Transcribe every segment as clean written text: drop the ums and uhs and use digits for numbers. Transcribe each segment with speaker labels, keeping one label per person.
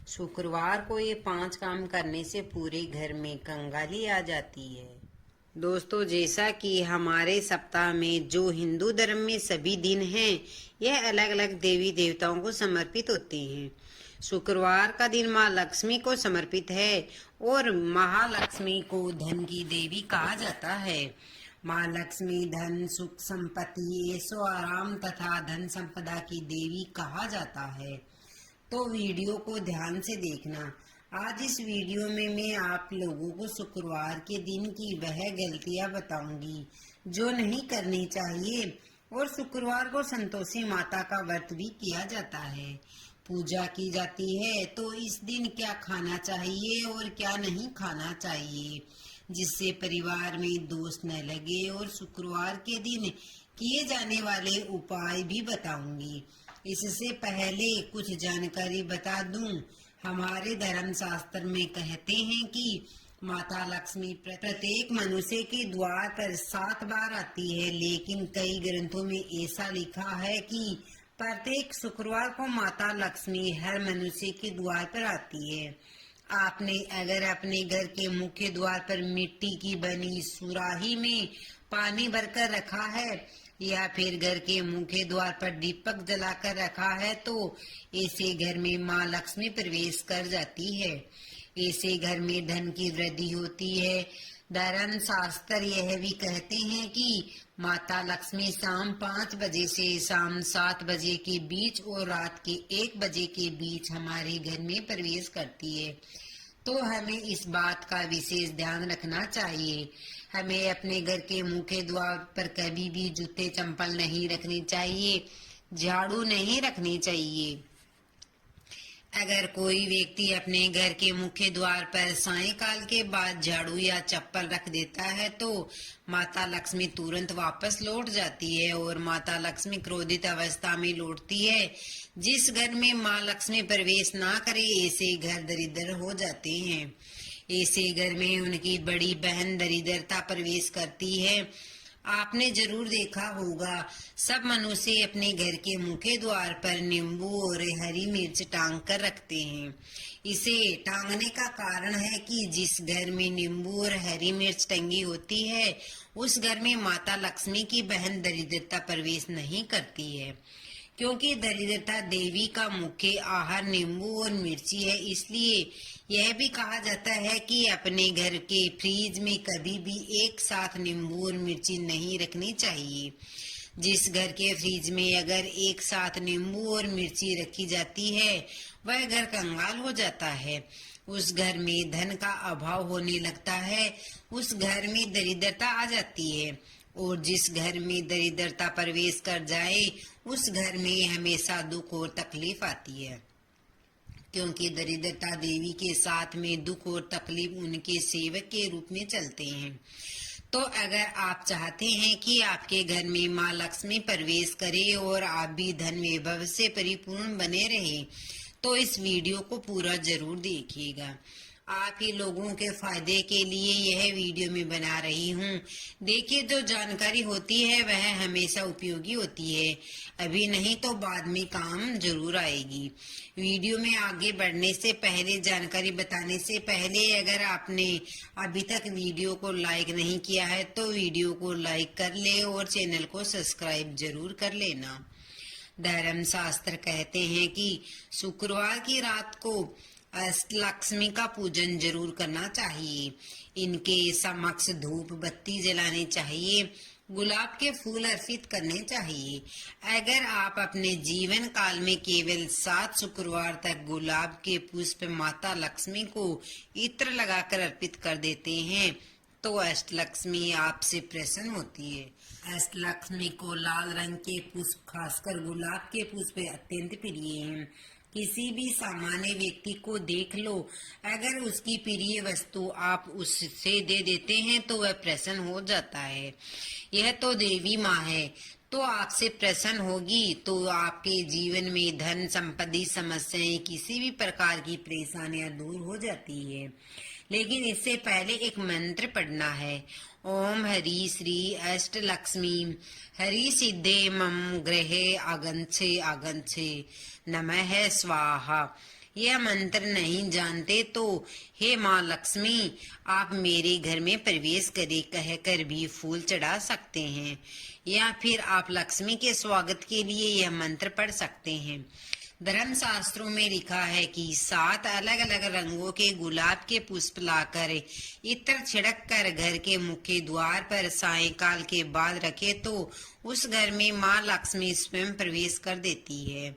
Speaker 1: शुक्रवार को ये 5 काम करने से पूरे घर में कंगाली आ जाती है। दोस्तों, जैसा कि हमारे सप्ताह में जो हिंदू धर्म में सभी दिन हैं, यह अलग अलग देवी देवताओं को समर्पित होते हैं। शुक्रवार का दिन माँ लक्ष्मी को समर्पित है और महालक्ष्मी को धन की देवी कहा जाता है। माँ लक्ष्मी धन, सुख, संपत्ति, ऐशो आराम तथा धन संपदा की देवी कहा जाता है। तो वीडियो को ध्यान से देखना। आज इस वीडियो में मैं आप लोगों को शुक्रवार के दिन की वह गलतियां बताऊंगी जो नहीं करनी चाहिए। और शुक्रवार को संतोषी माता का व्रत भी किया जाता है, पूजा की जाती है। तो इस दिन क्या खाना चाहिए और क्या नहीं खाना चाहिए, जिससे परिवार में दोष न लगे। और शुक्रवार के दिन किए जाने वाले उपाय भी बताऊंगी। इससे पहले कुछ जानकारी बता दूं। हमारे धर्म शास्त्र में कहते हैं कि माता लक्ष्मी प्रत्येक मनुष्य के द्वार पर 7 बार आती है, लेकिन कई ग्रंथों में ऐसा लिखा है कि प्रत्येक शुक्रवार को माता लक्ष्मी हर मनुष्य के द्वार पर आती है। आपने अगर अपने घर के मुख्य द्वार पर मिट्टी की बनी सुराही में पानी भरकर रखा है या फिर घर के मुख्य द्वार पर दीपक जलाकर रखा है, तो ऐसे घर में माँ लक्ष्मी प्रवेश कर जाती है। ऐसे घर में धन की वृद्धि होती है। धर्म शास्त्र यह भी कहते हैं कि माता लक्ष्मी शाम 5 बजे से शाम 7 बजे के बीच और रात के 1 बजे के बीच हमारे घर में प्रवेश करती है। तो हमें इस बात का विशेष ध्यान रखना चाहिए। हमें अपने घर के मुख्य द्वार पर कभी भी जूते चंपल नहीं रखनी चाहिए, झाड़ू नहीं रखनी चाहिए। अगर कोई व्यक्ति अपने घर के मुख्य द्वार पर सायंकाल के बाद झाड़ू या चप्पल रख देता है, तो माता लक्ष्मी तुरंत वापस लौट जाती है और माता लक्ष्मी क्रोधित अवस्था में लौटती है। जिस घर में माँ लक्ष्मी प्रवेश ना करे, ऐसे घर दरिद्र हो जाते हैं। ऐसे घर में उनकी बड़ी बहन दरिद्रता प्रवेश करती है। आपने जरूर देखा होगा, सब मनुष्य अपने घर के मुख्य द्वार पर नींबू और हरी मिर्च टांग कर रखते हैं। इसे टांगने का कारण है कि जिस घर में नींबू और हरी मिर्च टंगी होती है, उस घर में माता लक्ष्मी की बहन दरिद्रता प्रवेश नहीं करती है। क्योंकि दरिद्रता देवी का मुख्य आहार नींबू और मिर्ची है, इसलिए यह भी कहा जाता है कि अपने घर के फ्रिज में कभी भी एक साथ नींबू और मिर्ची नहीं रखनी चाहिए। जिस घर के फ्रिज में अगर एक साथ नींबू और मिर्ची रखी जाती है, वह घर कंगाल हो जाता है। उस घर में धन का अभाव होने लगता है, उस घर में दरिद्रता आ जाती है। और जिस घर में दरिद्रता प्रवेश कर जाए, उस घर में हमेशा दुख और तकलीफ आती है। क्योंकि दरिद्रता देवी के साथ में दुख और तकलीफ उनके सेवक के रूप में चलते हैं। तो अगर आप चाहते हैं कि आपके घर में माँ लक्ष्मी प्रवेश करे और आप भी धन वैभव से परिपूर्ण बने रहे, तो इस वीडियो को पूरा जरूर देखिएगा। आप ही लोगों के फायदे के लिए यह वीडियो मैं बना रही हूँ। देखिए, जो जानकारी होती है वह हमेशा उपयोगी होती है, अभी नहीं तो बाद में काम जरूर आएगी। वीडियो में आगे बढ़ने से पहले, जानकारी बताने से पहले, अगर आपने अभी तक वीडियो को लाइक नहीं किया है तो वीडियो को लाइक कर ले और चैनल को सब्सक्राइब जरूर कर लेना। धर्म शास्त्र कहते हैं कि शुक्रवार की रात को अष्टलक्ष्मी का पूजन जरूर करना चाहिए। इनके समक्ष धूप बत्ती जलानी चाहिए, गुलाब के फूल अर्पित करने चाहिए। अगर आप अपने जीवन काल में केवल 7 शुक्रवार तक गुलाब के पुष्प माता लक्ष्मी को इत्र लगाकर अर्पित कर देते हैं, तो अष्टलक्ष्मी आपसे प्रसन्न होती है। अष्टलक्ष्मी को लाल रंग के पुष्प, खासकर गुलाब के पुष्प अत्यंत प्रिय हैं। किसी भी सामान्य व्यक्ति को देख लो, अगर उसकी प्रिय वस्तु आप उससे दे देते हैं तो वह प्रसन्न हो जाता है। यह तो देवी माँ है, तो आपसे प्रसन्न होगी तो आपके जीवन में धन संपत्ति समस्याएं, किसी भी प्रकार की परेशानियां दूर हो जाती है। लेकिन इससे पहले एक मंत्र पढ़ना है। ओम हरि श्री अष्टलक्ष्मी हरि सिद्धे मम ग्रहे आगंछे आगंछे नमः स्वाहा। यह मंत्र नहीं जानते तो हे माँ लक्ष्मी, आप मेरे घर में प्रवेश करे कहकर भी फूल चढ़ा सकते हैं, या फिर आप लक्ष्मी के स्वागत के लिए यह मंत्र पढ़ सकते हैं। धर्म शास्त्रों में लिखा है कि 7 अलग अलग रंगों के गुलाब के पुष्प लाकर इत्र छिड़क कर घर के मुख्य द्वार पर सायंकाल के बाद रखे तो उस घर में माँ लक्ष्मी स्वयं प्रवेश कर देती है।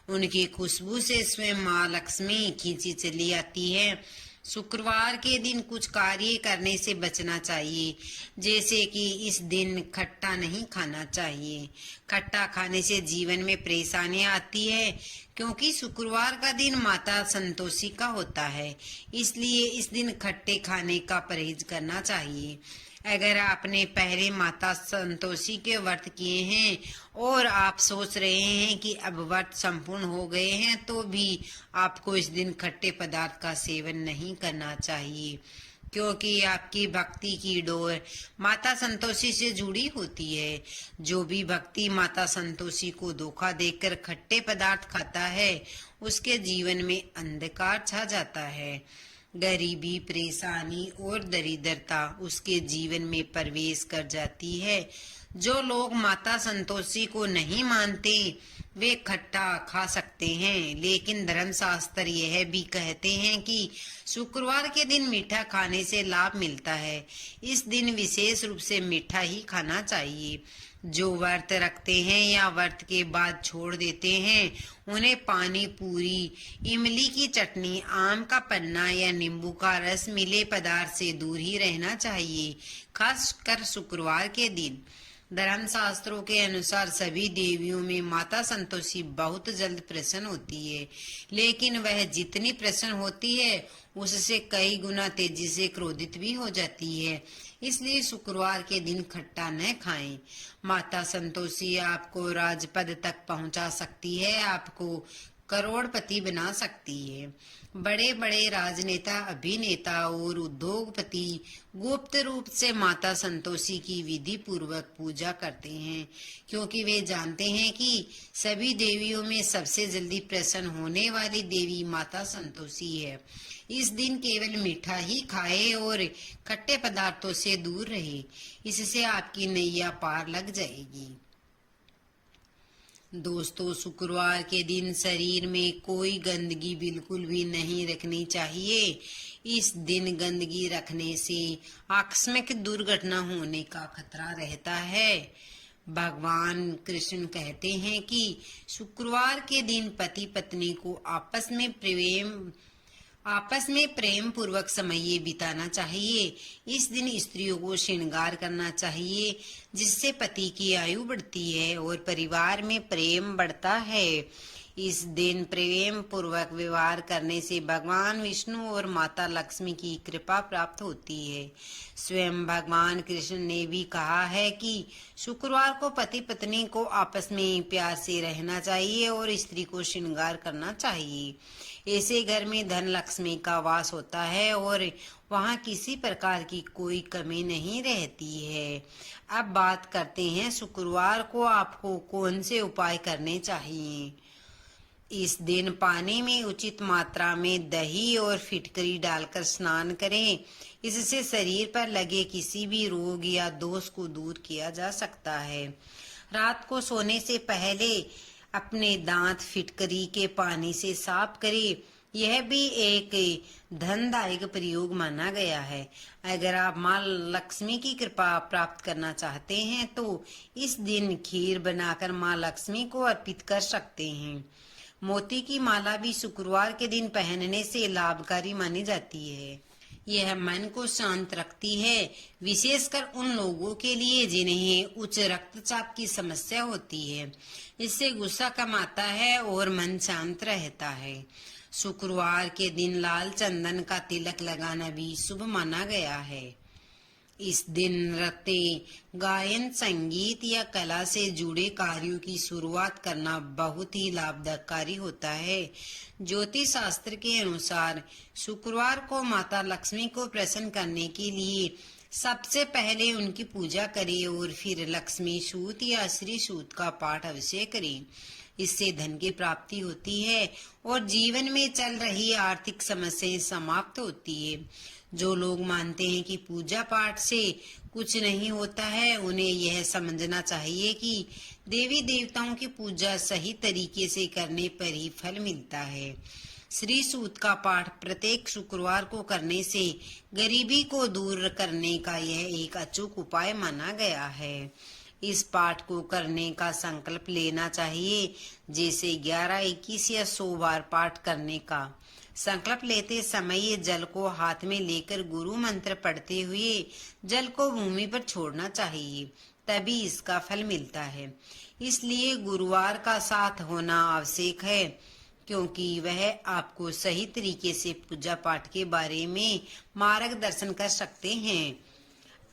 Speaker 1: उनकी खुशबू से स्वयं माँ लक्ष्मी खींची चली आती है। शुक्रवार के दिन कुछ कार्य करने से बचना चाहिए, जैसे कि इस दिन खट्टा नहीं खाना चाहिए। खट्टा खाने से जीवन में परेशानियां आती है, क्योंकि शुक्रवार का दिन माता संतोषी का होता है, इसलिए इस दिन खट्टे खाने का परहेज करना चाहिए। अगर आपने पहले माता संतोषी के व्रत किए हैं और आप सोच रहे हैं कि अब व्रत संपूर्ण हो गए हैं, तो भी आपको इस दिन खट्टे पदार्थ का सेवन नहीं करना चाहिए, क्योंकि आपकी भक्ति की डोर माता संतोषी से जुड़ी होती है। जो भी भक्ति माता संतोषी को धोखा देकर खट्टे पदार्थ खाता है, उसके जीवन में अंधकार छा जाता है। गरीबी, परेशानी और दरिद्रता उसके जीवन में प्रवेश कर जाती है। जो लोग माता संतोषी को नहीं मानते वे खट्टा खा सकते हैं, लेकिन धर्मशास्त्र यह भी कहते हैं कि शुक्रवार के दिन मीठा खाने से लाभ मिलता है। इस दिन विशेष रूप से मीठा ही खाना चाहिए। जो व्रत रखते हैं या व्रत के बाद छोड़ देते हैं, उन्हें पानी पूरी, इमली की चटनी, आम का पन्ना या नींबू का रस मिले पदार्थ से दूर ही रहना चाहिए, खासकर शुक्रवार के दिन। धर्म शास्त्रों के अनुसार सभी देवियों में माता संतोषी बहुत जल्द प्रसन्न होती है, लेकिन वह जितनी प्रसन्न होती है उससे कई गुना तेजी से क्रोधित भी हो जाती है। इसलिए शुक्रवार के दिन खट्टा न खाएं। माता संतोषी आपको राजपद तक पहुंचा सकती है, आपको करोड़पति बना सकती है। बड़े बड़े राजनेता, अभिनेता और उद्योगपति गुप्त रूप से माता संतोषी की विधि पूर्वक पूजा करते हैं, क्योंकि वे जानते हैं कि सभी देवियों में सबसे जल्दी प्रसन्न होने वाली देवी माता संतोषी है। इस दिन केवल मीठा ही खाए और खट्टे पदार्थों से दूर रहे, इससे आपकी नैया पार लग जाएगी। दोस्तों, शुक्रवार के दिन शरीर में कोई गंदगी बिल्कुल भी नहीं रखनी चाहिए। इस दिन गंदगी रखने से आकस्मिक दुर्घटना होने का खतरा रहता है। भगवान कृष्ण कहते हैं कि शुक्रवार के दिन पति पत्नी को आपस में प्रेम पूर्वक समय बिताना चाहिए। इस दिन स्त्रियों को श्रृंगार करना चाहिए, जिससे पति की आयु बढ़ती है और परिवार में प्रेम बढ़ता है। इस दिन प्रेम पूर्वक व्यवहार करने से भगवान विष्णु और माता लक्ष्मी की कृपा प्राप्त होती है। स्वयं भगवान कृष्ण ने भी कहा है कि शुक्रवार को पति पत्नी को आपस में प्यार से रहना चाहिए और स्त्री को श्रृंगार करना चाहिए। ऐसे घर में धन लक्ष्मी का वास होता है और वहाँ किसी प्रकार की कोई कमी नहीं रहती है। अब बात करते हैं शुक्रवार को आपको कौन से उपाय करने चाहिए। इस दिन पानी में उचित मात्रा में दही और फिटकरी डालकर स्नान करें। इससे शरीर पर लगे किसी भी रोग या दोष को दूर किया जा सकता है। रात को सोने से पहले अपने दांत फिटकरी के पानी से साफ करें। यह भी एक धनदायक प्रयोग माना गया है। अगर आप माँ लक्ष्मी की कृपा प्राप्त करना चाहते हैं तो इस दिन खीर बनाकर माँ लक्ष्मी को अर्पित कर सकते हैं। मोती की माला भी शुक्रवार के दिन पहनने से लाभकारी मानी जाती है। यह मन को शांत रखती है, विशेषकर उन लोगों के लिए जिन्हें उच्च रक्तचाप की समस्या होती है। इससे गुस्सा कम आता है और मन शांत रहता है। शुक्रवार के दिन लाल चंदन का तिलक लगाना भी शुभ माना गया है। इस दिन नृत्य, गायन, संगीत या कला से जुड़े कार्यों की शुरुआत करना बहुत ही लाभदायकारी होता है। ज्योतिष शास्त्र के अनुसार शुक्रवार को माता लक्ष्मी को प्रसन्न करने के लिए सबसे पहले उनकी पूजा करें और फिर लक्ष्मी सूक्त या श्री सूक्त का पाठ अवश्य करें। इससे धन की प्राप्ति होती है और जीवन में चल रही आर्थिक समस्याएं समाप्त होती है। जो लोग मानते हैं कि पूजा पाठ से कुछ नहीं होता है, उन्हें यह समझना चाहिए कि देवी देवताओं की पूजा सही तरीके से करने पर ही फल मिलता है। श्री सूक्त का पाठ प्रत्येक शुक्रवार को करने से गरीबी को दूर करने का यह एक अचूक उपाय माना गया है। इस पाठ को करने का संकल्प लेना चाहिए, जैसे 11, 21 या 100 बार पाठ करने का। संकल्प लेते समय ये जल को हाथ में लेकर गुरु मंत्र पढ़ते हुए जल को भूमि पर छोड़ना चाहिए, तभी इसका फल मिलता है। इसलिए गुरुवार का साथ होना आवश्यक है, क्योंकि वह आपको सही तरीके से पूजा पाठ के बारे में मार्गदर्शन कर सकते हैं।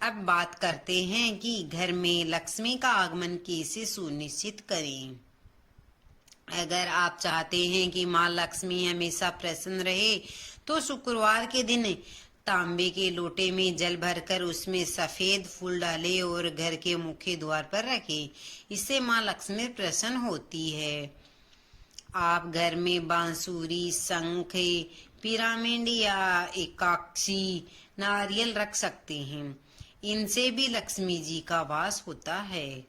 Speaker 1: अब बात करते हैं कि घर में लक्ष्मी का आगमन कैसे सुनिश्चित करें। अगर आप चाहते हैं कि माँ लक्ष्मी हमेशा प्रसन्न रहे, तो शुक्रवार के दिन तांबे के लोटे में जल भरकर उसमें सफेद फूल डालें और घर के मुख्य द्वार पर रखें। इससे माँ लक्ष्मी प्रसन्न होती है। आप घर में बांसुरी, शंख, पिरामिड या एकाक्षी नारियल रख सकते हैं। इनसे भी लक्ष्मी जी का वास होता है।